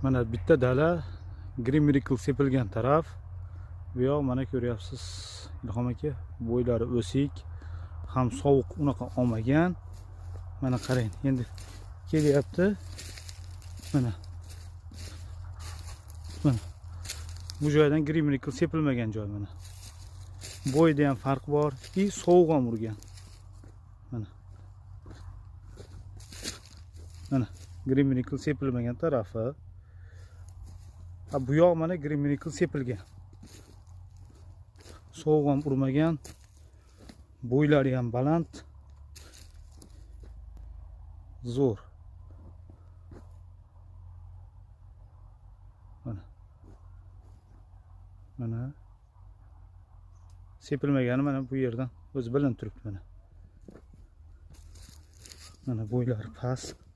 Mana bitta dala Green Miracle sepilgan taraf. Bu yoq mana ko'ryapsiz Ilhom aka, bo'ylari o'sik, ham sovuq unaqa olmagan. Mana qarang, endi kelyapti. Mana bu joydan Green Miracle sepilmagan joy mana. Bo'yda ham farq bor, sovuq ham urgan. Mana Green Miracle sepilmagan tarafi. Bu yoq mana Green Miracle sepilgan. Sovuq ham urmagan. Bo'ylari ham baland. Zo'r. Mana sepilmagani mana bu yerdan o'zi bilinib turibdi mana. Mana bo'ylari past.